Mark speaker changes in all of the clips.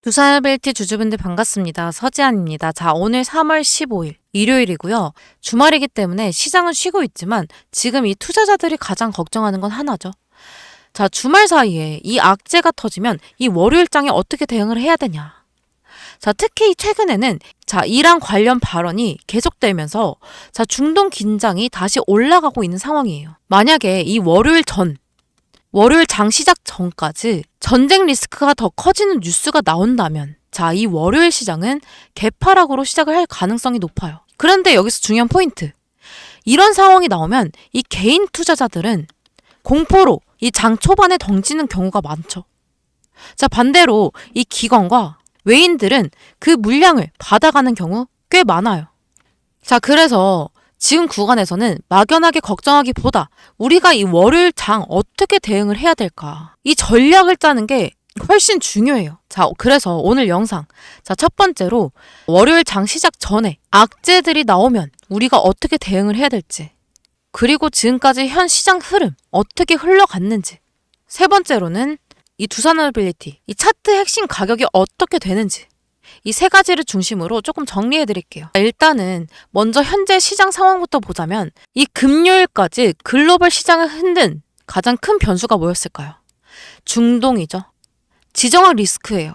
Speaker 1: 두산일빌티 주주분들 반갑습니다. 서지안입니다. 자, 오늘 3월 15일 일요일이고요. 주말이기 때문에 시장은 쉬고 있지만 지금 이 투자자들이 가장 걱정하는 건 하나죠. 자, 주말 사이에 이 악재가 터지면 이 월요일장에 어떻게 대응을 해야 되냐. 자, 특히 최근에는 이란 관련 발언이 계속되면서 중동 긴장이 다시 올라가고 있는 상황이에요. 만약에 이 월요일 장 시작 전까지 전쟁 리스크가 더 커지는 뉴스가 나온다면 이 월요일 시장은 개파락으로 시작을 할 가능성이 높아요. 그런데 여기서 중요한 포인트. 이런 상황이 나오면 이 개인 투자자들은 공포로 이 장 초반에 던지는 경우가 많죠. 반대로 이 기관과 외인들은 그 물량을 받아가는 경우 꽤 많아요. 그래서 지금 구간에서는 막연하게 걱정하기보다 우리가 이 월요일 장 어떻게 대응을 해야 될까? 이 전략을 짜는 게 훨씬 중요해요. 그래서 오늘 영상. 첫 번째로 월요일 장 시작 전에 악재들이 나오면 우리가 어떻게 대응을 해야 될지. 그리고 지금까지 현 시장 흐름 어떻게 흘러갔는지. 세 번째로는 이 두산일빌리티, 이 차트 핵심 가격이 어떻게 되는지. 이 세 가지를 중심으로 조금 정리해 드릴게요. 일단은 먼저 현재 시장 상황부터 보자면 이 금요일까지 글로벌 시장을 흔든 가장 큰 변수가 뭐였을까요? 중동이죠. 지정학 리스크예요.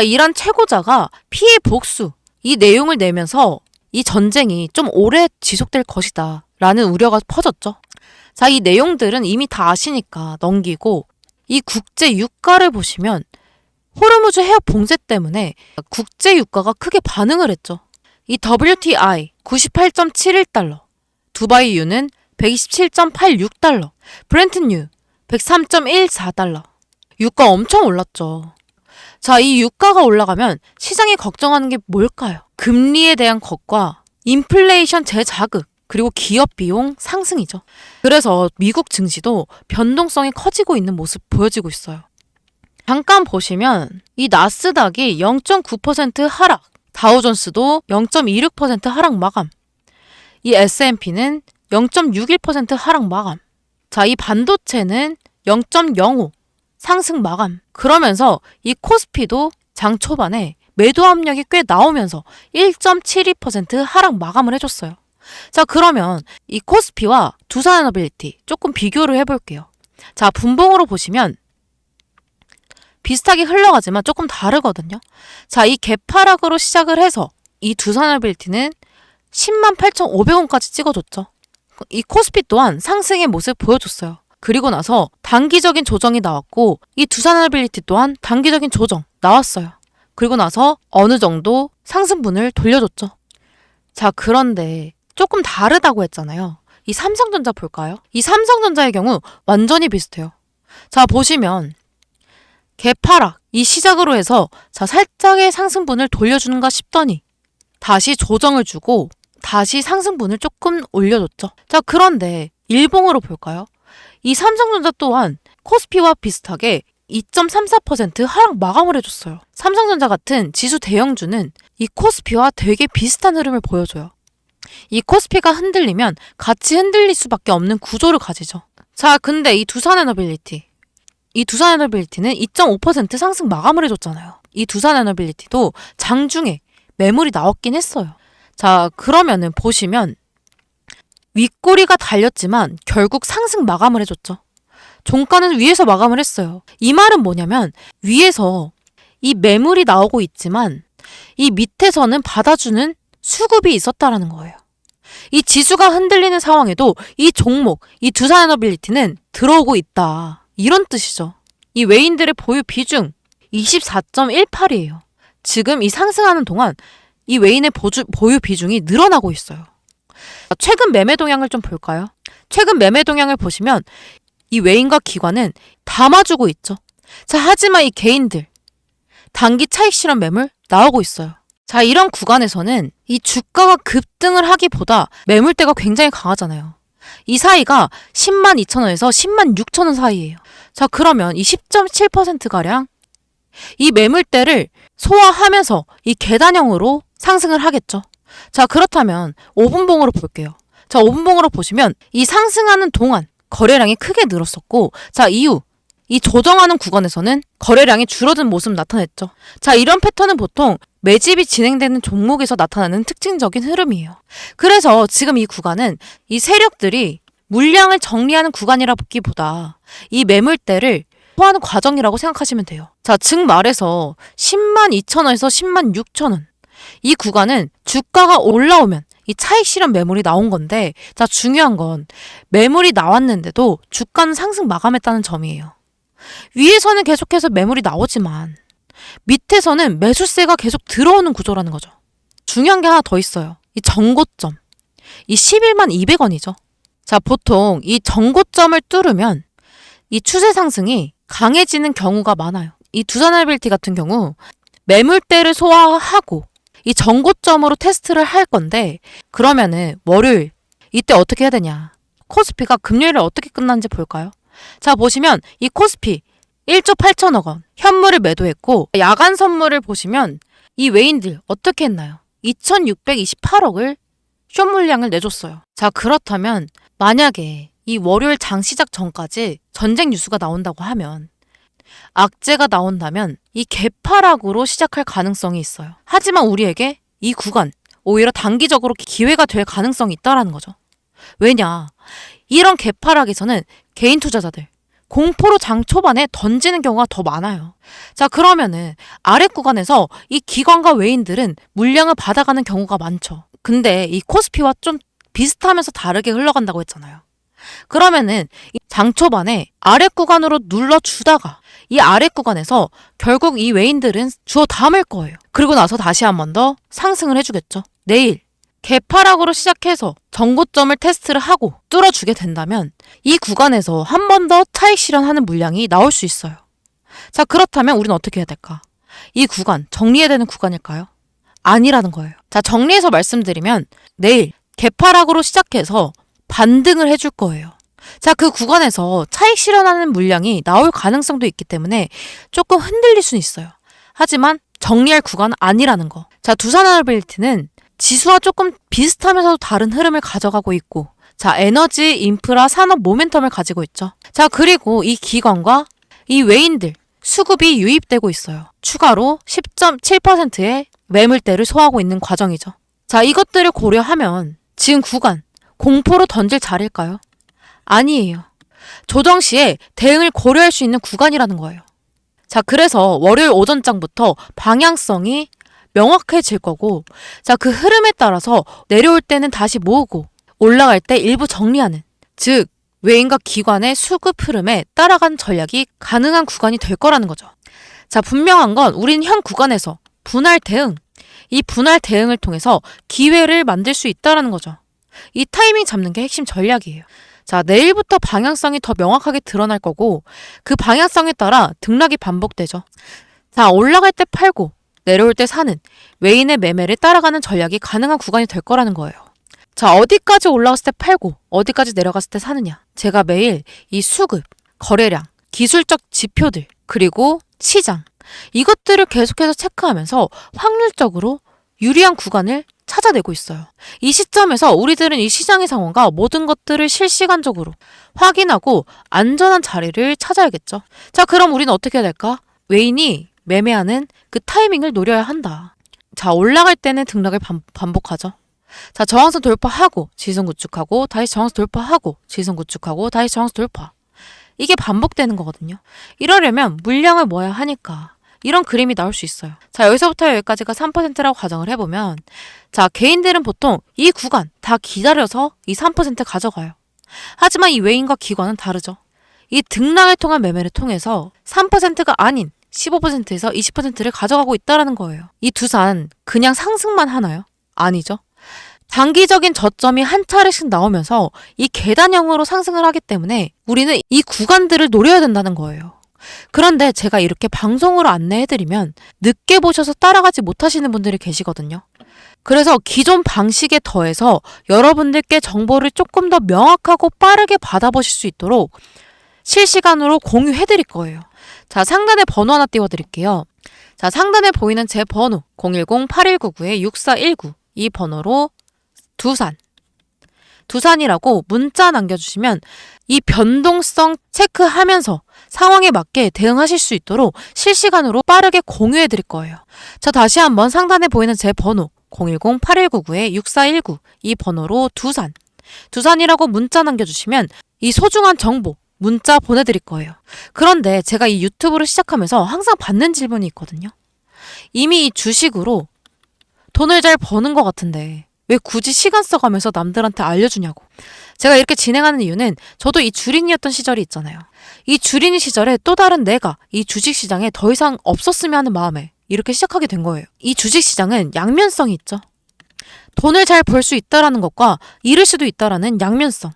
Speaker 1: 이란 최고자가 피해 복수 이 내용을 내면서 이 전쟁이 좀 오래 지속될 것이다 라는 우려가 퍼졌죠. 이 내용들은 이미 다 아시니까 넘기고 이 국제 유가를 보시면 호르무즈 해협 봉쇄 때문에 국제 유가가 크게 반응을 했죠. 이 WTI 98.71달러, 두바이 유는 127.86달러, 브렌트뉴 103.14달러. 유가 엄청 올랐죠. 이 유가가 올라가면 시장이 걱정하는 게 뭘까요? 금리에 대한 것과 인플레이션 재자극, 그리고 기업 비용 상승이죠. 그래서 미국 증시도 변동성이 커지고 있는 모습 보여지고 있어요. 잠깐 보시면 이 나스닥이 0.9% 하락, 다우존스도 0.26% 하락 마감, 이 S&P는 0.61% 하락 마감, 이 반도체는 0.05 상승 마감. 그러면서 이 코스피도 장 초반에 매도 압력이 꽤 나오면서 1.72% 하락 마감을 해줬어요. 그러면 이 코스피와 두산일빌리티 조금 비교를 해볼게요. 분봉으로 보시면 비슷하게 흘러가지만 조금 다르거든요. 이 개파락으로 시작을 해서 이 두산일빌리티는 108,500원까지 찍어줬죠. 이 코스피 또한 상승의 모습 보여줬어요. 그리고 나서 단기적인 조정이 나왔고 이 두산일빌리티 또한 단기적인 조정 나왔어요. 그리고 나서 어느 정도 상승분을 돌려줬죠. 그런데 조금 다르다고 했잖아요. 이 삼성전자 볼까요? 이 삼성전자의 경우 완전히 비슷해요. 보시면 개파락 이 시작으로 해서 살짝의 상승분을 돌려주는가 싶더니 다시 조정을 주고 다시 상승분을 조금 올려줬죠. 그런데 일봉으로 볼까요? 이 삼성전자 또한 코스피와 비슷하게 2.34% 하락 마감을 해줬어요. 삼성전자 같은 지수 대형주는 이 코스피와 되게 비슷한 흐름을 보여줘요. 이 코스피가 흔들리면 같이 흔들릴 수밖에 없는 구조를 가지죠. 근데 이 두산에너빌리티는 2.5% 상승 마감을 해줬잖아요. 이 두산에너빌리티도 장중에 매물이 나왔긴 했어요. 그러면은 보시면 윗꼬리가 달렸지만 결국 상승 마감을 해줬죠. 종가는 위에서 마감을 했어요. 이 말은 뭐냐면 위에서 이 매물이 나오고 있지만 이 밑에서는 받아주는 수급이 있었다라는 거예요. 이 지수가 흔들리는 상황에도 이 종목, 이 두산에너빌리티는 들어오고 있다. 이런 뜻이죠. 이 외인들의 보유 비중 24.18이에요. 지금 이 상승하는 동안 이 외인의 보유 비중이 늘어나고 있어요. 최근 매매 동향을 좀 볼까요? 최근 매매 동향을 보시면 이 외인과 기관은 담아주고 있죠. 하지만 이 개인들 단기 차익 실현 매물 나오고 있어요. 이런 구간에서는 이 주가가 급등을 하기보다 매물대가 굉장히 강하잖아요. 이 사이가 102,000원에서 106,000원 사이예요. 그러면 이 10.7%가량 이 매물대를 소화하면서 이 계단형으로 상승을 하겠죠. 그렇다면 5분봉으로 볼게요. 5분봉으로 보시면 이 상승하는 동안 거래량이 크게 늘었었고 이후 이 조정하는 구간에서는 거래량이 줄어든 모습을 나타냈죠. 자, 이런 패턴은 보통 매집이 진행되는 종목에서 나타나는 특징적인 흐름이에요. 그래서 지금 이 구간은 이 세력들이 물량을 정리하는 구간이라기보다 이 매물대를 소화하는 과정이라고 생각하시면 돼요. 자, 즉 말해서 10만 2천원에서 10만 6천원. 이 구간은 주가가 올라오면 이 차익 실현 매물이 나온 건데, 자, 중요한 건 매물이 나왔는데도 주가는 상승 마감했다는 점이에요. 위에서는 계속해서 매물이 나오지만 밑에서는 매수세가 계속 들어오는 구조라는 거죠. 중요한 게 하나 더 있어요. 이 정고점. 이 11만 200원이죠. 자, 보통 이 정고점을 뚫으면 이 추세 상승이 강해지는 경우가 많아요. 이 두산하이빌리티 같은 경우 매물대를 소화하고 이 정고점으로 테스트를 할 건데, 그러면은 월요일 이때 어떻게 해야 되냐. 코스피가 금요일에 어떻게 끝났는지 볼까요? 자, 보시면 이 코스피 1조 8천억 원 현물을 매도했고, 야간 선물을 보시면 이 외인들 어떻게 했나요? 2628억을 숏 물량을 내줬어요. 자, 그렇다면 만약에 이 월요일 장 시작 전까지 전쟁 뉴스가 나온다고 하면, 악재가 나온다면 이 개파락으로 시작할 가능성이 있어요. 하지만 우리에게 이 구간 오히려 단기적으로 기회가 될 가능성이 있다라는 거죠. 왜냐? 이런 개파락에서는 개인 투자자들 공포로 장 초반에 던지는 경우가 더 많아요. 자, 그러면은 아래 구간에서 이 기관과 외인들은 물량을 받아가는 경우가 많죠. 근데 이 코스피와 좀 비슷하면서 다르게 흘러간다고 했잖아요. 그러면은 이 장 초반에 아래 구간으로 눌러주다가 이 아래 구간에서 결국 이 외인들은 주워 담을 거예요. 그리고 나서 다시 한 번 더 상승을 해주겠죠. 내일 개파락으로 시작해서 정고점을 테스트를 하고 뚫어주게 된다면 이 구간에서 한 번 더 차익 실현하는 물량이 나올 수 있어요. 자, 그렇다면 우리는 어떻게 해야 될까? 이 구간 정리해야 되는 구간일까요? 아니라는 거예요. 자, 정리해서 말씀드리면 내일 개파락으로 시작해서 반등을 해줄 거예요. 자, 그 구간에서 차익 실현하는 물량이 나올 가능성도 있기 때문에 조금 흔들릴 수는 있어요. 하지만 정리할 구간은 아니라는 거. 자, 두산하이빌리티는 지수와 조금 비슷하면서도 다른 흐름을 가져가고 있고, 자, 에너지, 인프라, 산업 모멘텀을 가지고 있죠. 자, 그리고 이 기관과 이 외인들 수급이 유입되고 있어요. 추가로 10.7%의 매물대를 소화하고 있는 과정이죠. 자, 이것들을 고려하면 지금 구간 공포로 던질 자리일까요? 아니에요. 조정 시에 대응을 고려할 수 있는 구간이라는 거예요. 자, 그래서 월요일 오전장부터 방향성이 명확해질 거고, 자, 그 흐름에 따라서 내려올 때는 다시 모으고 올라갈 때 일부 정리하는, 즉 외인과 기관의 수급 흐름에 따라간 전략이 가능한 구간이 될 거라는 거죠. 자, 분명한 건 우린 현 구간에서 분할 대응, 이 분할 대응을 통해서 기회를 만들 수 있다는 거죠. 이 타이밍 잡는 게 핵심 전략이에요. 자, 내일부터 방향성이 더 명확하게 드러날 거고, 그 방향성에 따라 등락이 반복되죠. 자, 올라갈 때 팔고 내려올 때 사는 외인의 매매를 따라가는 전략이 가능한 구간이 될 거라는 거예요. 자, 어디까지 올라갔을 때 팔고 어디까지 내려갔을 때 사느냐. 제가 매일 이 수급, 거래량, 기술적 지표들, 그리고 시장, 이것들을 계속해서 체크하면서 확률적으로 유리한 구간을 찾아내고 있어요. 이 시점에서 우리들은 이 시장의 상황과 모든 것들을 실시간적으로 확인하고 안전한 자리를 찾아야겠죠. 자, 그럼 우리는 어떻게 해야 될까? 외인이 매매하는 그 타이밍을 노려야 한다. 자, 올라갈 때는 등락을 반복하죠. 자, 저항선 돌파하고 지선 구축하고 다시 저항선 돌파하고 지선 구축하고 다시 저항선 돌파. 이게 반복되는 거거든요. 이러려면 물량을 모아야 하니까 이런 그림이 나올 수 있어요. 자, 여기서부터 여기까지가 3%라고 가정을 해보면, 자, 개인들은 보통 이 구간 다 기다려서 이 3% 가져가요. 하지만 이 외인과 기관은 다르죠. 이 등락을 통한 매매를 통해서 3%가 아닌 15%에서 20%를 가져가고 있다는 거예요. 이 두산 그냥 상승만 하나요? 아니죠. 단기적인 저점이 한 차례씩 나오면서 이 계단형으로 상승을 하기 때문에 우리는 이 구간들을 노려야 된다는 거예요. 그런데 제가 이렇게 방송으로 안내해드리면 늦게 보셔서 따라가지 못하시는 분들이 계시거든요. 그래서 기존 방식에 더해서 여러분들께 정보를 조금 더 명확하고 빠르게 받아보실 수 있도록 실시간으로 공유해드릴 거예요. 자, 상단에 번호 하나 띄워드릴게요. 자, 상단에 보이는 제 번호 010-8199-6419 이 번호로 두산이라고 문자 남겨주시면 이 변동성 체크하면서 상황에 맞게 대응하실 수 있도록 실시간으로 빠르게 공유해 드릴 거예요. 자, 다시 한번 상단에 보이는 제 번호 010-8199-6419 이 번호로 두산이라고 문자 남겨주시면 이 소중한 정보 문자 보내드릴 거예요. 그런데 제가 이 유튜브를 시작하면서 항상 받는 질문이 있거든요. 이미 이 주식으로 돈을 잘 버는 것 같은데 왜 굳이 시간 써가면서 남들한테 알려주냐고. 제가 이렇게 진행하는 이유는 저도 이 주린이였던 시절이 있잖아요. 이 주린이 시절에 또 다른 내가 이 주식시장에 더 이상 없었으면 하는 마음에 이렇게 시작하게 된 거예요. 이 주식시장은 양면성이 있죠. 돈을 잘 벌 수 있다라는 것과 잃을 수도 있다라는 양면성.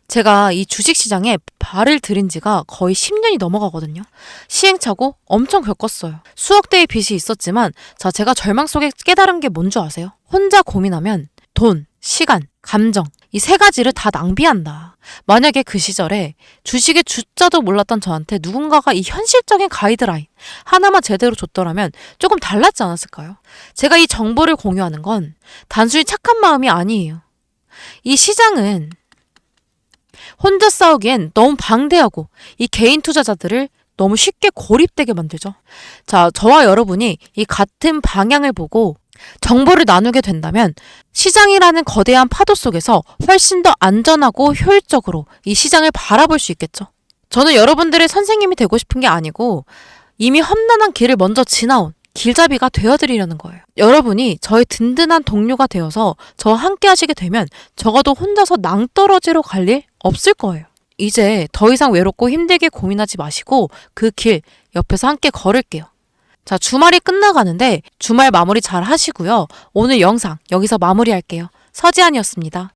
Speaker 1: 제가 이 주식시장에 발을 들인 지가 거의 10년이 넘어가거든요. 시행착오 엄청 겪었어요. 수억 대의 빚이 있었지만 제가 절망 속에 깨달은 게 뭔 줄 아세요? 혼자 고민하면 돈, 시간, 감정 이 세 가지를 다 낭비한다. 만약에 그 시절에 주식의 주자도 몰랐던 저한테 누군가가 이 현실적인 가이드라인 하나만 제대로 줬더라면 조금 달랐지 않았을까요? 제가 이 정보를 공유하는 건 단순히 착한 마음이 아니에요. 이 시장은 혼자 싸우기엔 너무 방대하고 이 개인 투자자들을 너무 쉽게 고립되게 만들죠. 자, 저와 여러분이 이 같은 방향을 보고 정보를 나누게 된다면 시장이라는 거대한 파도 속에서 훨씬 더 안전하고 효율적으로 이 시장을 바라볼 수 있겠죠. 저는 여러분들의 선생님이 되고 싶은 게 아니고 이미 험난한 길을 먼저 지나온 길잡이가 되어드리려는 거예요. 여러분이 저의 든든한 동료가 되어서 저와 함께 하시게 되면 적어도 혼자서 낭떠러지로 갈 일 없을 거예요. 이제 더 이상 외롭고 힘들게 고민하지 마시고 그 길 옆에서 함께 걸을게요. 자, 주말이 끝나가는데 주말 마무리 잘 하시고요. 오늘 영상 여기서 마무리할게요. 서지안이었습니다.